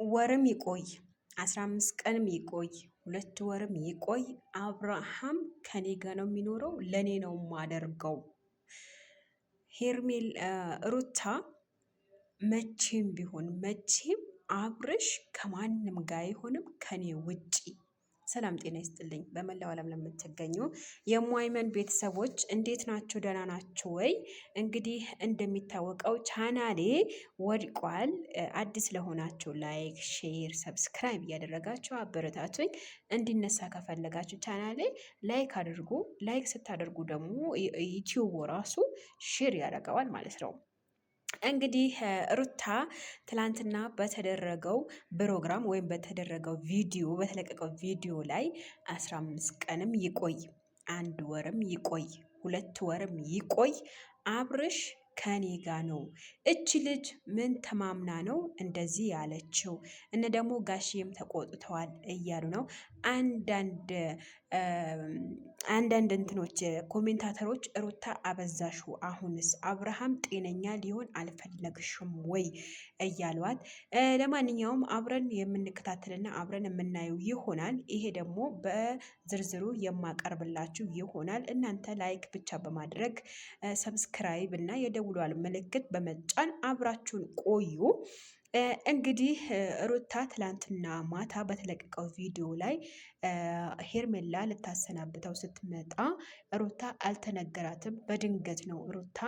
ወርም ይቆይ 15 ቀንም ይቆይ 2 ወርም ይቆይ አብርሃም ከኔ ጋር ነው የሚኖረው፣ ለኔ ነው የማደርገው። ሄርሜል ሩታ መቼም ቢሆን መቼም አብርሽ ከማንም ጋር አይሆንም ከኔ ውጪ። ሰላም ጤና ይስጥልኝ። በመላው ዓለም ለምትገኙ የሟይመን ቤተሰቦች እንዴት ናችሁ? ደህና ናችሁ ወይ? እንግዲህ እንደሚታወቀው ቻናሌ ወድቋል። አዲስ ለሆናችሁ ላይክ፣ ሼር፣ ሰብስክራይብ እያደረጋችሁ አበረታቱኝ። እንዲነሳ ከፈለጋችሁ ቻናሌ ላይክ አድርጉ። ላይክ ስታደርጉ ደግሞ ዩቲዩብ ራሱ ሼር ያደርገዋል ማለት ነው። እንግዲህ ሩታ ትላንትና በተደረገው ፕሮግራም ወይም በተደረገው ቪዲዮ በተለቀቀው ቪዲዮ ላይ 15 ቀንም ይቆይ 1 ወርም ይቆይ 2 ወርም ይቆይ አብርሽ ከኔ ጋ ነው። እች ልጅ ምን ተማምና ነው እንደዚህ ያለችው? እነ ደግሞ ጋሽም ተቆጥተዋል እያሉ ነው። አንዳንድ እንትኖች ኮሜንታተሮች ሩታ አበዛሹ፣ አሁንስ አብርሃም ጤነኛ ሊሆን አልፈለግሽም ወይ እያሏት። ለማንኛውም አብረን የምንከታተልና አብረን የምናየው ይሆናል። ይሄ ደግሞ በዝርዝሩ የማቀርብላችሁ ይሆናል። እናንተ ላይክ ብቻ በማድረግ ሰብስክራይብ እና የደውሏል ምልክት በመጫን አብራችሁን ቆዩ። እንግዲህ ሩታ ትላንትና ማታ በተለቀቀው ቪዲዮ ላይ ሄርሜላ ልታሰናብተው ስትመጣ ሩታ አልተነገራትም። በድንገት ነው ሩታ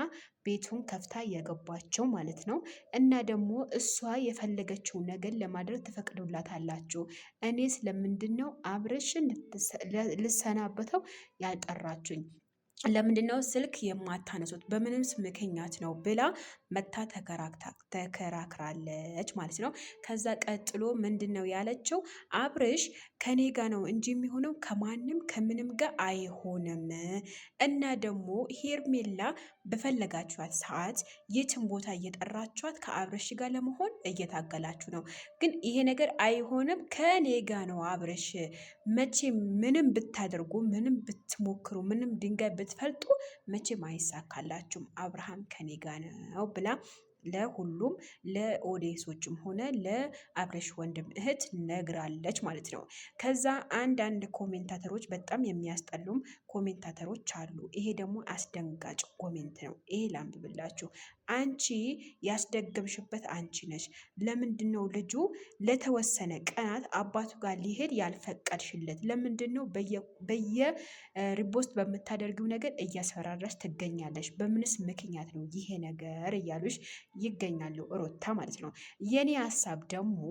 ቤቱን ከፍታ እየገባቸው ማለት ነው። እና ደግሞ እሷ የፈለገችውን ነገር ለማድረግ ትፈቅዱላታላችሁ። እኔ ስለምንድን ነው አብርሽን ልሰናበተው ያልጠራችሁኝ? ለምንድነው ስልክ የማታነሱት? በምንምስ ምክንያት ነው ብላ መታ ተከራክራለች ማለት ነው። ከዛ ቀጥሎ ምንድን ነው ያለችው? አብርሽ ከኔ ጋ ነው እንጂ የሚሆነው ከማንም ከምንም ጋር አይሆንም። እና ደግሞ ሄርሜላ በፈለጋችኋት ሰዓት የትን ቦታ እየጠራችኋት ከአብርሽ ጋር ለመሆን እየታገላችሁ ነው። ግን ይሄ ነገር አይሆንም፣ ከኔ ጋ ነው አብርሽ። መቼም ምንም ብታደርጉ፣ ምንም ብትሞክሩ፣ ምንም ድንጋይ ብትፈልጡ መቼም አይሳካላችሁም። አብርሃም ከኔ ጋ ነው ብላ ለሁሉም ለኦዲየንሶችም ሆነ ለአብርሽ ወንድም እህት ነግራለች ማለት ነው። ከዛ አንዳንድ ኮሜንታተሮች በጣም የሚያስጠሉም ኮሜንታተሮች አሉ። ይሄ ደግሞ አስደንጋጭ ኮሜንት ነው። ይሄ ላንብብላችሁ። አንቺ ያስደገምሽበት አንቺ ነሽ። ለምንድን ነው ልጁ ለተወሰነ ቀናት አባቱ ጋር ሊሄድ ያልፈቀድሽለት? ለምንድን ነው በየሪፖስት በምታደርጊው ነገር እያስፈራራሽ ትገኛለሽ? በምንስ ምክንያት ነው ይሄ ነገር እያሉሽ ይገኛሉ ሩታ ማለት ነው። የኔ ሀሳብ ደግሞ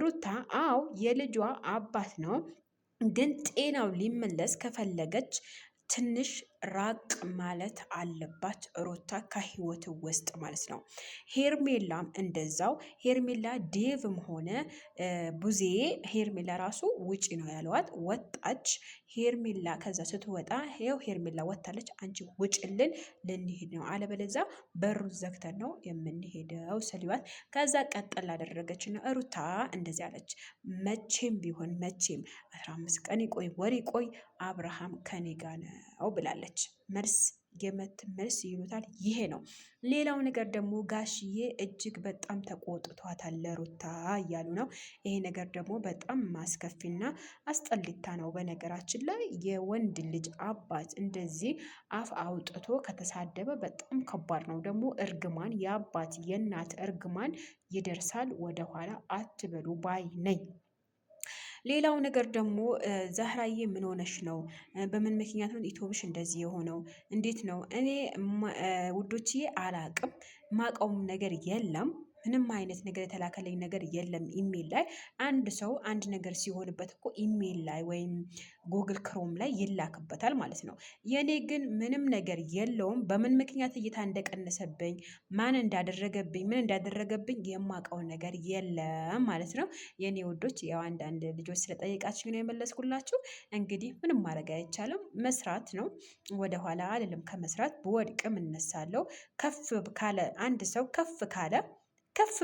ሩታ አው የልጇ አባት ነው፣ ግን ጤናው ሊመለስ ከፈለገች ትንሽ ራቅ ማለት አለባት ሩታ ከህይወት ውስጥ ማለት ነው። ሄርሜላም እንደዛው። ሄርሜላ ዴቭም ሆነ ቡዜ ሄርሜላ ራሱ ውጪ ነው ያለዋት። ወጣች ሄርሜላ። ከዛ ስትወጣ ይኸው ሄርሜላ ወጣለች። አንቺ ውጭልን ልንሄድ ነው፣ አለበለዛ በሩ ዘግተን ነው የምንሄደው ስሊዋት። ከዛ ቀጠል አደረገች እና ሩታ እንደዚህ አለች። መቼም ቢሆን መቼም 15 ቀን ይቆይ ወር ይቆይ አብርሃም ከኔ ጋ ነው ብላለች። መልስ የመት መልስ ይሉታል። ይሄ ነው። ሌላው ነገር ደግሞ ጋሽዬ እጅግ በጣም ተቆጥቷታል ለሩታ እያሉ ነው። ይሄ ነገር ደግሞ በጣም ማስከፊና አስጠሊታ ነው። በነገራችን ላይ የወንድ ልጅ አባት እንደዚህ አፍ አውጥቶ ከተሳደበ በጣም ከባድ ነው። ደግሞ እርግማን፣ የአባት የእናት እርግማን ይደርሳል። ወደኋላ አትበሉ ባይ ነኝ። ሌላው ነገር ደግሞ ዛህራዬ ምን ሆነሽ ነው? በምን ምክንያት ነው ኢትዮብሽ እንደዚህ የሆነው? እንዴት ነው? እኔ ውዶችዬ አላቅም፣ ማቀውም ነገር የለም። ምንም አይነት ነገር የተላከለኝ ነገር የለም። ኢሜል ላይ አንድ ሰው አንድ ነገር ሲሆንበት እኮ ኢሜል ላይ ወይም ጉግል ክሮም ላይ ይላክበታል ማለት ነው። የኔ ግን ምንም ነገር የለውም። በምን ምክንያት እይታ እንደቀነሰብኝ፣ ማን እንዳደረገብኝ፣ ምን እንዳደረገብኝ የማውቀው ነገር የለም ማለት ነው። የኔ ውዶች ያው አንዳንድ ልጆች ስለጠየቃችሁ ነው የመለስኩላችሁ። እንግዲህ ምንም ማድረግ አይቻልም። መስራት ነው። ወደኋላ አልልም። ከመስራት ብወድቅም እነሳለሁ። ከፍ ካለ አንድ ሰው ከፍ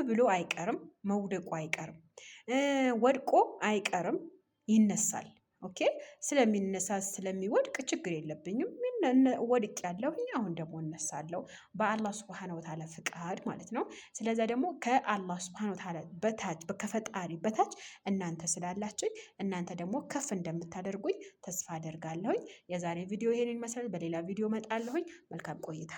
ብሎ አይቀርም፣ መውደቁ አይቀርም፣ ወድቆ አይቀርም፣ ይነሳል። ኦኬ። ስለሚነሳ ስለሚወድቅ ችግር የለብኝም። ወድቅ ያለሁኝ አሁን ደግሞ እነሳለሁ በአላህ ሱብሃነ ወተዓላ ፍቃድ ማለት ነው። ስለዛ ደግሞ ከአላህ ሱብሃነ ወተዓላ በታች ከፈጣሪ በታች እናንተ ስላላችሁኝ እናንተ ደግሞ ከፍ እንደምታደርጉኝ ተስፋ አደርጋለሁኝ። የዛሬ ቪዲዮ ይሄንን ይመስላል። በሌላ ቪዲዮ እመጣለሁኝ። መልካም ቆይታ